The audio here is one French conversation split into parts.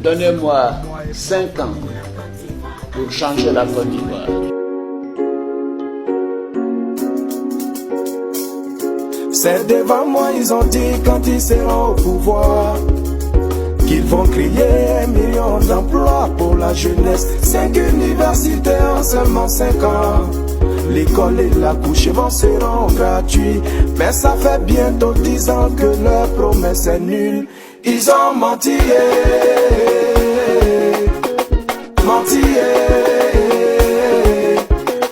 Donnez-moi 5 ans pour changer la Côte d'Ivoire. C'est devant moi, ils ont dit quand ils seront au pouvoir qu'ils vont créer 1 million d'emplois pour la jeunesse. 5 universités en seulement 5 ans. L'école et la couche seront gratuits. Mais ça fait bientôt 10 ans que leur promesse est nulle. Ils ont menti, menti,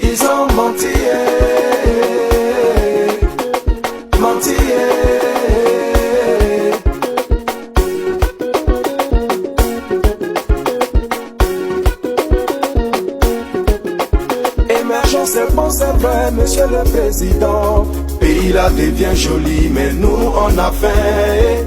ils ont menti, menti. Émergence, c'est bon, c'est vrai, monsieur le président. Pays là devient joli, mais nous on a faim.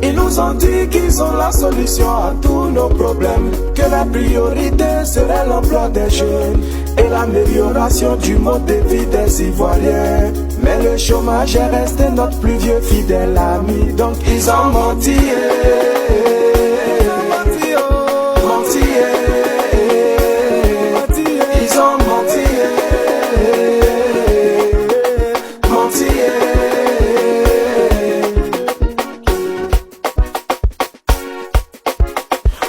Ils nous ont dit qu'ils ont la solution à tous nos problèmes, que la priorité serait l'emploi des jeunes et l'amélioration du mode de vie des Ivoiriens. Mais le chômage est resté notre plus vieux fidèle ami, donc ils ont menti. Ils ont menti.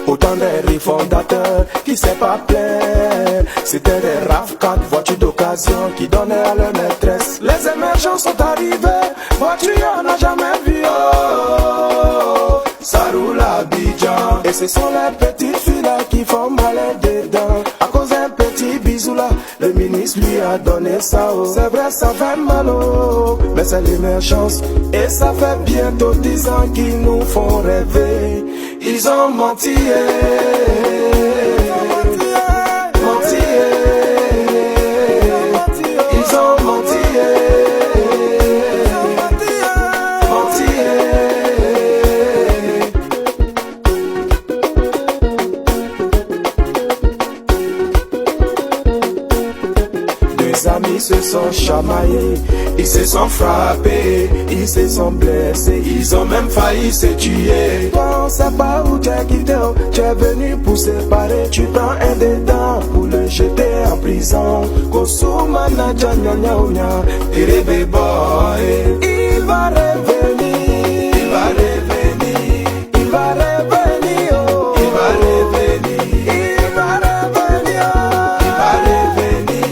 Autant des fondateurs qui s'est pas plaint. C'était des RAV4, voitures d'occasion qui donnaient à leur maîtresse. Les émergents sont arrivés, voitures on n'a jamais vu. Oh, ça roule à Abidjan. Et ce sont les petites filles là qui font malin dedans. À cause d'un petit bisou là, le ministre lui a donné ça. Oh. C'est vrai, ça fait mal, oh, mais c'est l'émergence. Et ça fait bientôt 10 ans qu'ils nous font rêver. Ils ont menti, menti, ils ont menti, menti. Deux amis se sont chamaillés, ils se sont frappés, ils se sont blessés, ils ont même failli se tuer. Toi on sait pas où tu es quitté, oh. Tu es venu pour séparer, tu prends un dedans pour le jeter en prison. Kosuma na janya nya, Terebe boy. Il va revenir, il va revenir, il va revenir, oh. Il va revenir, il va revenir, oh. Il va revenir,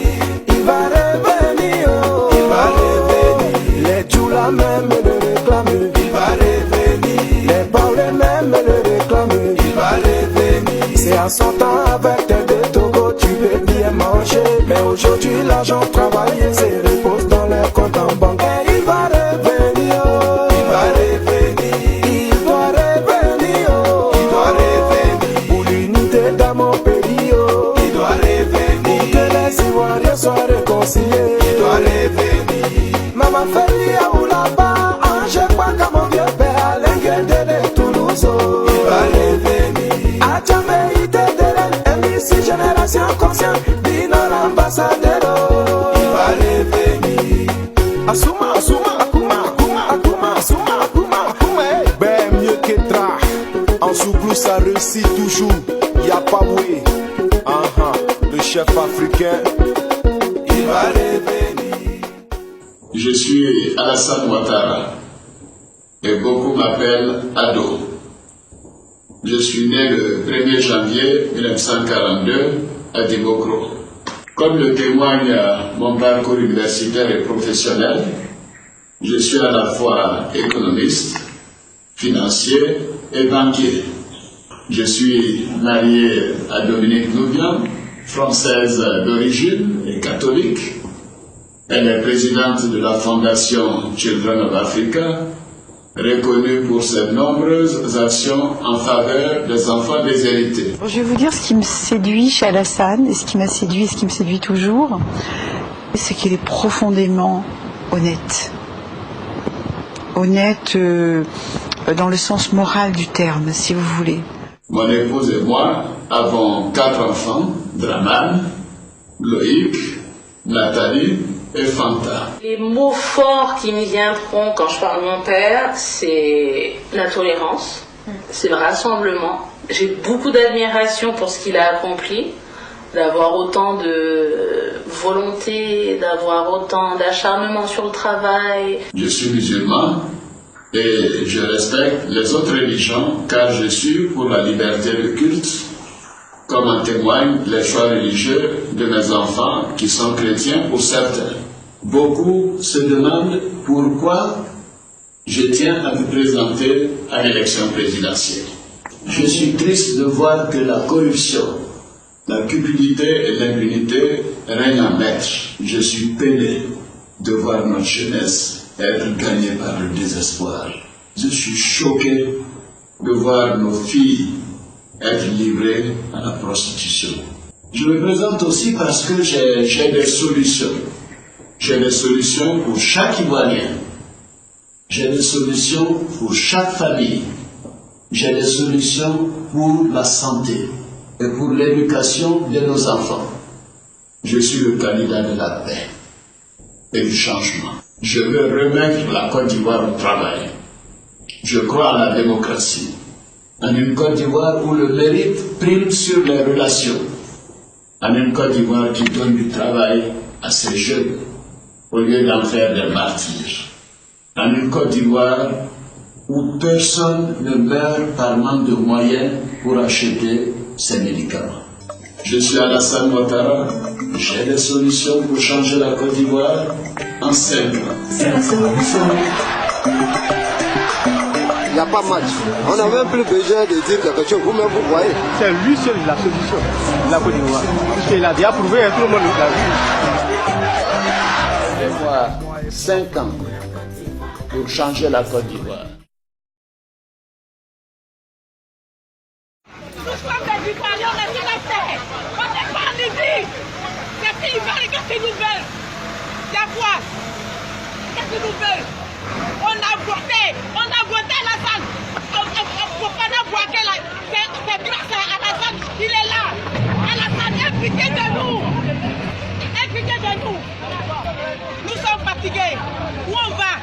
il va revenir, oh. Il va revenir. Les Djoula même le réclament, il va revenir. Les Baoulés même le réclament, il va revenir. C'est en sortant avec tes deux Togo, tu peux bien manger. Mais aujourd'hui l'argent travaillé se repose dans les comptes en banque. Et il va revenir, oh. Il va revenir, il doit revenir, oh. Il doit revenir. Pour l'unité dans mon pays, oh. Il doit revenir. Pour que les Ivoiriens soient réconciliés, il doit revenir. Maman Félia ou là-bas, Angers pas comme mon vieux père, l'Ingue de Toulouse, oh. Il va revenir. À jamais il te ici génération consciente, Dino l'ambassadeur, oh. Il va revenir. Asuma, Asuma, Akuma, Akuma, Akuma, Asuma, Akuma, Akuma. Ben mieux que Tra, en Souglou ça réussit toujours. Y'a pas oui, le chef africain, il va revenir. Je suis Alassane Ouattara et beaucoup m'appellent Ado. Je suis né le 1er janvier 1942 à Dibokro. Comme le témoigne mon parcours universitaire et professionnel, je suis à la fois économiste, financier et banquier. Je suis marié à Dominique Nouvian, française d'origine et catholique. Elle est présidente de la Fondation Children of Africa, reconnue pour ses nombreuses actions en faveur des enfants déshérités. Je vais vous dire ce qui me séduit chez Alassane, et ce qui m'a séduit et ce qui me séduit toujours, c'est qu'il est profondément honnête. Honnête dans le sens moral du terme, si vous voulez. Mon épouse et moi avons 4 enfants, Draman, Loïc, Nathalie et Fanta. Les mots forts qui me viendront quand je parle de mon père, c'est la tolérance, c'est le rassemblement, J'ai beaucoup d'admiration pour ce qu'il a accompli, d'avoir autant de volonté, d'avoir autant d'acharnement sur le travail. Je suis musulman et je respecte les autres religions car je suis pour la liberté de culte, comme en témoignent les choix religieux de mes enfants qui sont chrétiens pour certains. Beaucoup se demandent pourquoi je tiens à me présenter à l'élection présidentielle. Je suis triste de voir que la corruption, la cupidité et l'impunité règnent en maître. Je suis peiné de voir notre jeunesse être gagnée par le désespoir. Je suis choqué de voir nos filles être livrées à la prostitution. Je me présente aussi parce que j'ai des solutions. J'ai des solutions pour chaque Ivoirien. J'ai des solutions pour chaque famille. J'ai des solutions pour la santé et pour l'éducation de nos enfants. Je suis le candidat de la paix et du changement. Je veux remettre la Côte d'Ivoire au travail. Je crois à la démocratie, en une Côte d'Ivoire où le mérite prime sur les relations, en une Côte d'Ivoire qui donne du travail à ses jeunes au lieu d'en faire des martyrs, en une Côte d'Ivoire où personne ne meurt par manque de moyens pour acheter ses médicaments. Je suis Alassane Ouattara, j'ai des solutions pour changer la Côte d'Ivoire en 5 ans. C'est la solution. Il n'y a pas match. On n'a même plus besoin de dire quelque chose. Vous-même, vous voyez. C'est lui seul la solution de la Côte d'Ivoire. Puisqu'il a déjà prouvé, tout le monde l'a vu. Je vais voir 5 ans pour changer la Côte d'Ivoire. Nous sommes des Ivoiriens, on est sur la terre. On n'est pas en Libye. C'est Ivoiriens, qu'est-ce qu'ils nous veulent? C'est quoi? Qu'est-ce qu'ils nous veulent? On a voté Alassane. Pour pas bloquer là. C'est grâce à Alassane, il est là. Alassane, aie pitié de nous. Aie pitié de nous. Nous sommes fatigués. Où on va?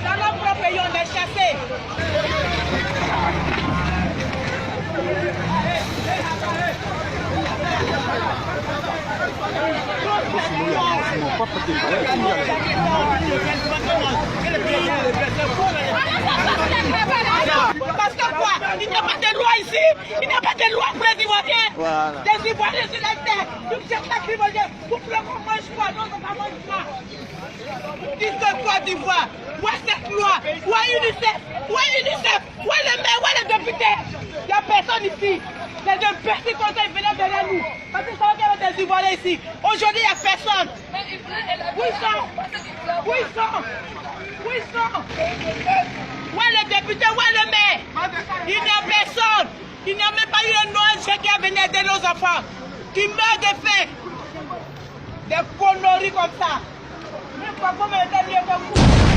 Dans notre propre pays, on est chassés. Parce que quoi? Il n'y a pas de loi ici. Il n'y a pas de loi pour les Ivoiriens. Les Ivoiriens sur la terre. Nous cherchons la criminalité. Pour que l'on mange quoi? Non, on ne mange pas. Dis que Côte d'Ivoire. Où est cette loi? Où est UNICEF? Où est UNICEF? Où est le maire? Où est le député? Il n'y a personne ici. Les deux personnes comme ça, ils venaient derrière nous. Parce que ça va qu'il y a des Ivoiriens ici. Aujourd'hui, il n'y a personne. Où ils sont? Où ils sont? Où ils sont? Où est le député? Où est le maire? Il n'y a personne. Il n'y a même pas eu un ONG qui a venu aider nos enfants. Qui meurent de faim. Des conneries comme ça. Même pas comme un dernier coup.